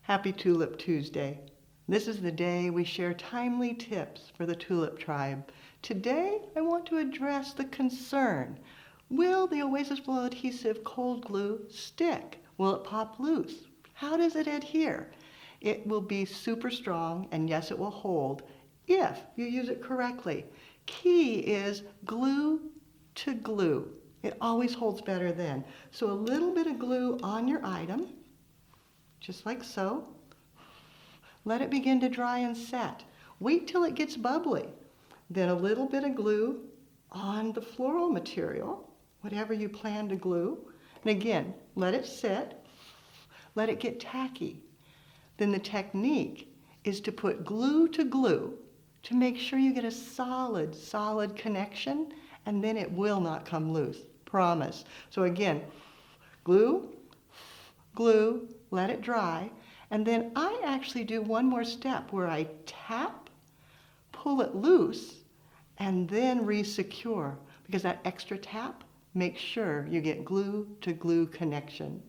Happy Tulip Tuesday. This is the day we share timely tips for the tulip tribe. Today, I want to address the concern. Will the Oasis Floral Adhesive cold glue stick? Will it pop loose? How does it adhere? It will be super strong, and yes, it will hold if you use it correctly. Key is glue to glue. It always holds better then. So a little bit of glue on your item, just like so. Let it begin to dry and set. Wait till it gets bubbly. Then a little bit of glue on the floral material, whatever you plan to glue. And again, let it sit. Let it get tacky. Then the technique is to put glue to glue to make sure you get a solid connection, and then it will not come loose. Promise. So again, glue, glue, let it dry. And then I actually do one more step where I tap, pull it loose, and then re-secure. Because that extra tap makes sure you get glue to glue connection.